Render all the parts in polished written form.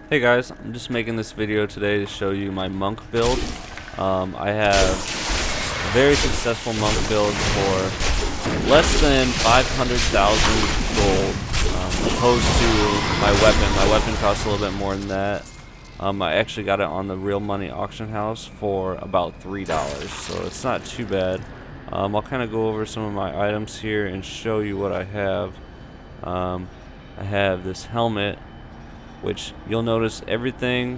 Hey guys, I'm just making this video today to show you my monk build. I have a very successful monk build for less than 500,000 gold, opposed to my weapon. My weapon costs a little bit more than that. I actually got it on the real money auction house for about $3, so it's not too bad. I'll kind of go over some of my items here and show you what I have. I have this helmet, which you'll notice everything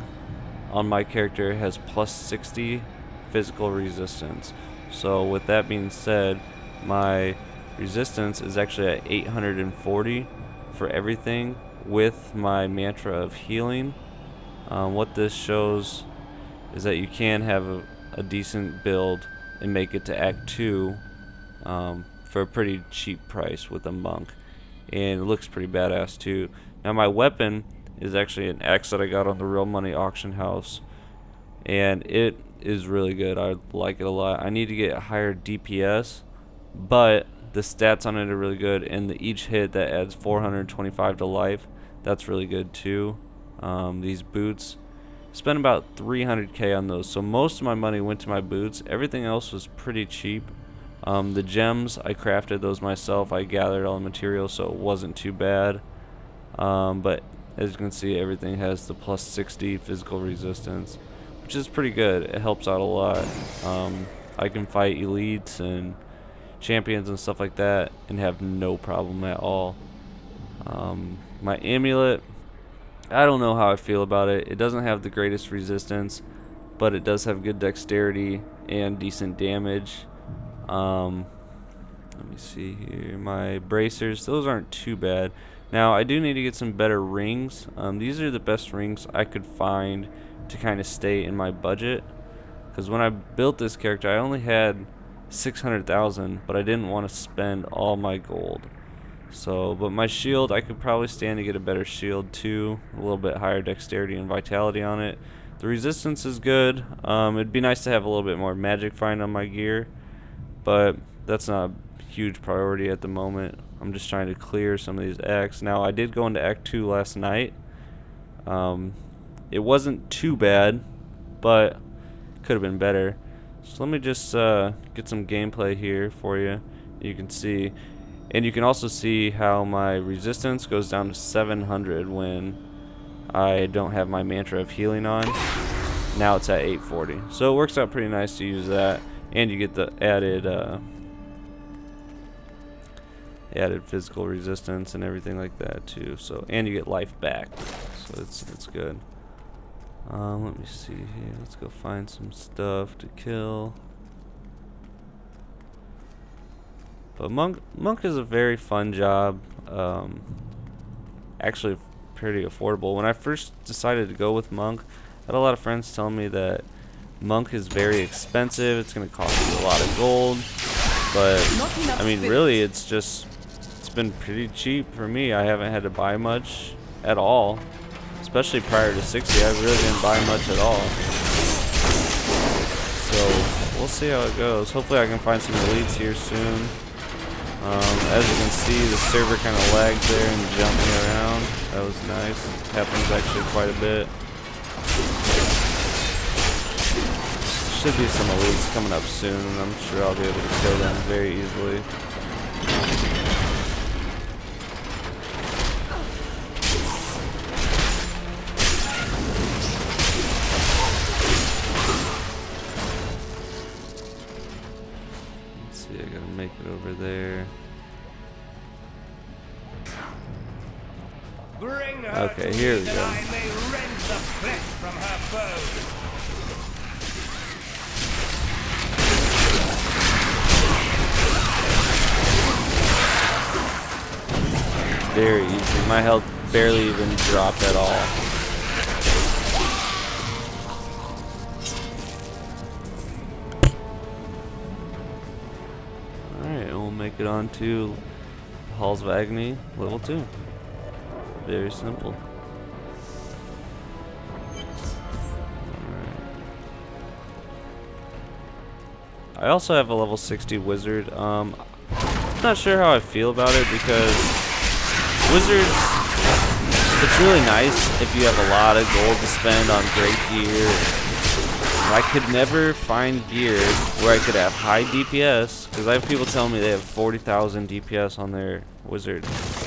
on my character has plus 60 physical resistance. So with that being said, my resistance is actually at 840 for everything with my mantra of healing. What this shows is that you can have a decent build and make it to Act 2 for a pretty cheap price with a monk, and it looks pretty badass too. Now my weapon is actually an axe that I got on the real money auction house, and it is really good. I like it a lot. I need to get a higher DPS, but the stats on it are really good, and each hit that adds 425 to life, that's really good too. These boots, spent about 300k on those, so most of my money went to my boots. Everything else was pretty cheap. The gems, I crafted those myself. I gathered all the materials, so it wasn't too bad. But as you can see, everything has the plus 60 physical resistance, which is pretty good. It helps out a lot. I can fight elites and champions and stuff like that and have no problem at all. My amulet, I don't know how I feel about it. It doesn't have the greatest resistance, but it does have good dexterity and decent damage. Let me see here. My bracers, those aren't too bad. Now, I do need to get some better rings. These are the best rings I could find to kind of stay in my budget. Because when I built this character, I only had 600,000, but I didn't want to spend all my gold. So, but my shield, I could probably stand to get a better shield too. A little bit higher dexterity and vitality on it. The resistance is good. It'd be nice to have a little bit more magic find on my gear, but that's not a huge priority at the moment. I'm just trying to clear some of these acts. Now, I did go into Act 2 last night. It wasn't too bad, but could have been better. So let me just get some gameplay here for you. You can see, and you can also see how my resistance goes down to 700 when I don't have my mantra of healing on. Now it's at 840. So it works out pretty nice to use that, and you get the added physical resistance and everything like that too. So, and you get life back, so it's good. Let me see here. Let's go find some stuff to kill. But monk is a very fun job. Actually pretty affordable. When I first decided to go with monk, I had a lot of friends telling me that monk is very expensive. It's going to cost you a lot of gold. But I mean, really, it's been pretty cheap for me. I haven't had to buy much at all, especially prior to 60. I really didn't buy much at all. So we'll see how it goes. Hopefully I can find some elites here soon. As you can see, the server kind of lagged there and jumped me around. That was nice. Happens actually quite a bit. Should be some elites coming up soon, and I'm sure I'll be able to kill them very easily. Let's see, I gotta make it over there. Okay, here we go. Very easy. My health barely even dropped at all. Alright, we'll make it on to Halls of Agony, level 2. Very simple. Alright. I also have a level 60 wizard. I'm not sure how I feel about it because wizards It's really nice if you have a lot of gold to spend on great gear. I could never find gear where I could have high DPS, because I have people telling me they have 40,000 DPS on their wizard,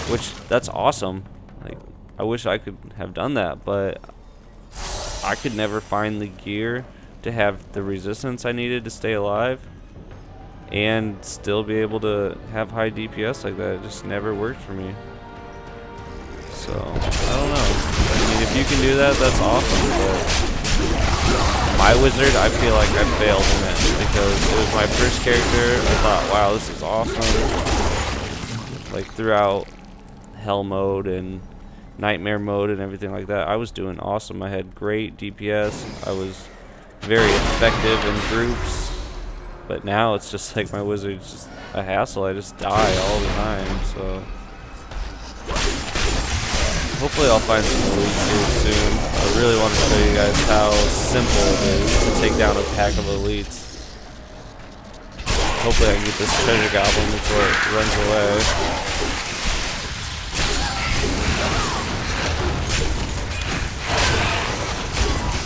which that's awesome. Like, I wish I could have done that, but I could never find the gear to have the resistance I needed to stay alive and still be able to have high DPS like that. It just never worked for me. So, I don't know. I mean, if you can do that, that's awesome, but my wizard, I feel like I failed in it because it was my first character. I thought, wow, this is awesome. Like, throughout hell mode and nightmare mode and everything like that, I was doing awesome. I had great DPS. I was very effective in groups. But now it's just like my wizard's just a hassle. I just die all the time, so hopefully I'll find some elites here soon. I really want to show you guys how simple it is to take down a pack of elites. Hopefully I can get this treasure goblin before it runs away.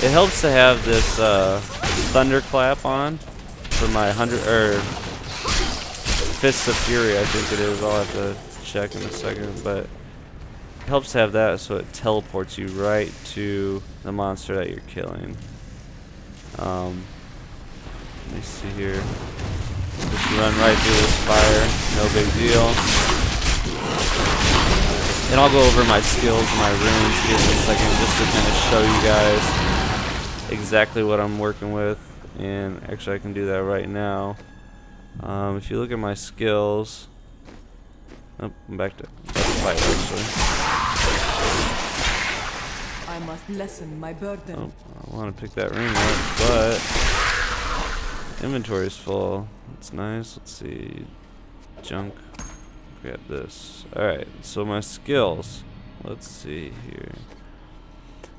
It helps to have this thunderclap on for my Fists of Fury, I think it is. I'll have to check in a second, but it helps to have that so it teleports you right to the monster that you're killing. Let me see here. Just run right through this fire, no big deal. And I'll go over my skills, my runes here in a second, just to kind of show you guys exactly what I'm working with. And actually I can do that right now. If you look at my skills, oh, I'm back to fight actually. I must lessen my burden. Oh, I want to pick that ring up, but inventory is full. That's nice. Let's see, junk. Grab this. Alright, so my skills. Let's see here.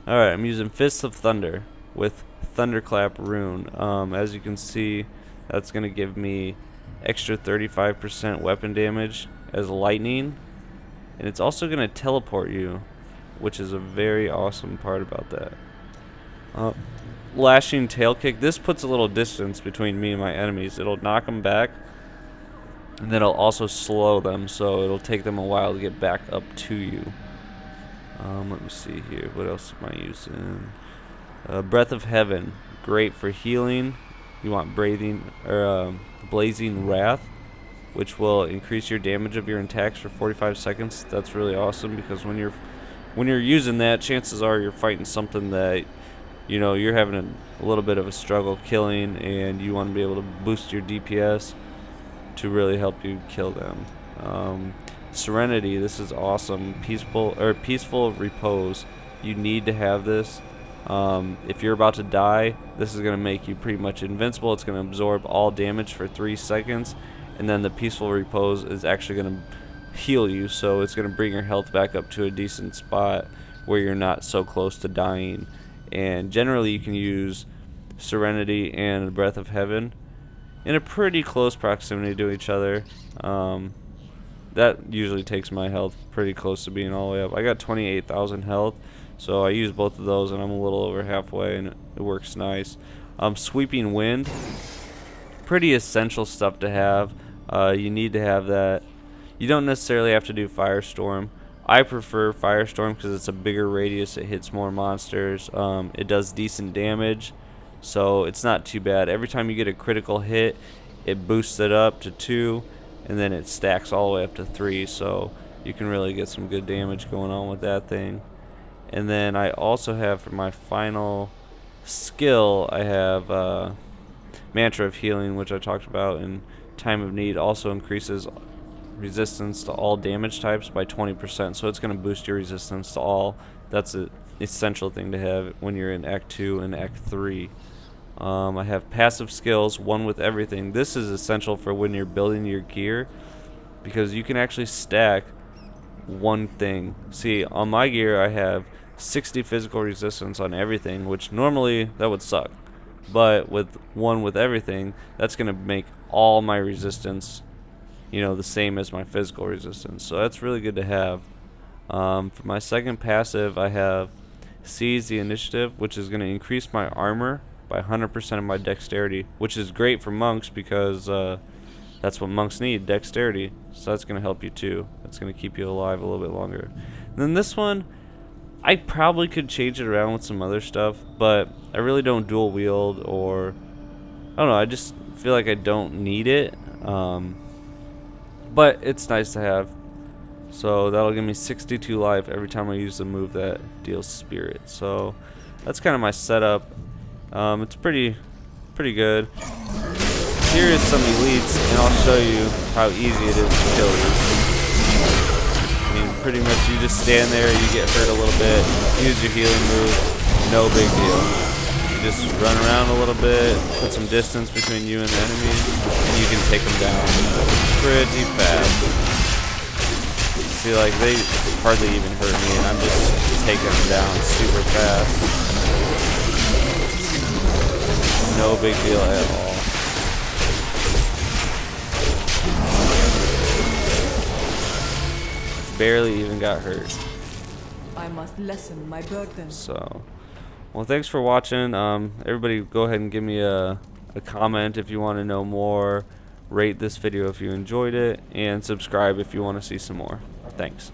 Alright, I'm using Fists of Thunder with Thunderclap rune. As you can see, that's going to give me extra 35% weapon damage as lightning, and it's also going to teleport you, which is a very awesome part about that. Lashing tail kick. This puts a little distance between me and my enemies. It'll knock them back, and then it'll also slow them, so it'll take them a while to get back up to you. Let me see here. What else am I using? Breath of Heaven, great for healing. You want Blazing Wrath, which will increase your damage of your attacks for 45 seconds. That's really awesome because when you're using that, chances are you're fighting something that you're having a little bit of a struggle killing, and you want to be able to boost your DPS to really help you kill them. Serenity, this is awesome. Peaceful repose. You need to have this. If you're about to die, this is going to make you pretty much invincible. It's going to absorb all damage for 3 seconds, and then the peaceful repose is actually going to heal you, so it's going to bring your health back up to a decent spot where you're not so close to dying. And generally you can use Serenity and Breath of Heaven in a pretty close proximity to each other. That usually takes my health pretty close to being all the way up. I got 28,000 health, so I use both of those and I'm a little over halfway, and it works nice. Sweeping Wind, pretty essential stuff to have. You need to have that. You don't necessarily have to do Firestorm. I prefer Firestorm because it's a bigger radius, it hits more monsters, it does decent damage, so it's not too bad. Every time you get a critical hit, it boosts it up to 2, and then it stacks all the way up to 3, so you can really get some good damage going on with that thing. And then I also have, for my final skill, I have Mantra of Healing, which I talked about in Time of Need. Also increases resistance to all damage types by 20%, so it's going to boost your resistance to all. That's an essential thing to have when you're in Act 2 and Act 3. I have passive skills, one with everything. This is essential for when you're building your gear, because you can actually stack one thing. See, on my gear I have 60 physical resistance on everything, which normally that would suck, but with one with everything, that's going to make all my resistance the same as my physical resistance, so that's really good to have. For my second passive, I have Seize the Initiative, which is going to increase my armor by 100% of my dexterity, which is great for monks because that's what monks need, dexterity. So that's going to help you too. That's going to keep you alive a little bit longer. And then this one, I probably could change it around with some other stuff, but I really don't dual wield, or I don't know, I just feel like I don't need it. But it's nice to have. So that'll give me 62 life every time I use a move that deals spirit. So that's kind of my setup. It's pretty good. Here is some elites, and I'll show you how easy it is to kill these. I mean, pretty much you just stand there, you get hurt a little bit, use your healing move, no big deal. You just run around a little bit, put some distance between you and the enemy, and you can take them down pretty fast. See, like, they hardly even hurt me, and I'm just taking them down super fast. No big deal at all. Barely even got hurt. I must lessen my burden. So, well, thanks for watching. Everybody go ahead and give me a comment if you want to know more. Rate this video if you enjoyed it, and subscribe if you want to see some more. Thanks.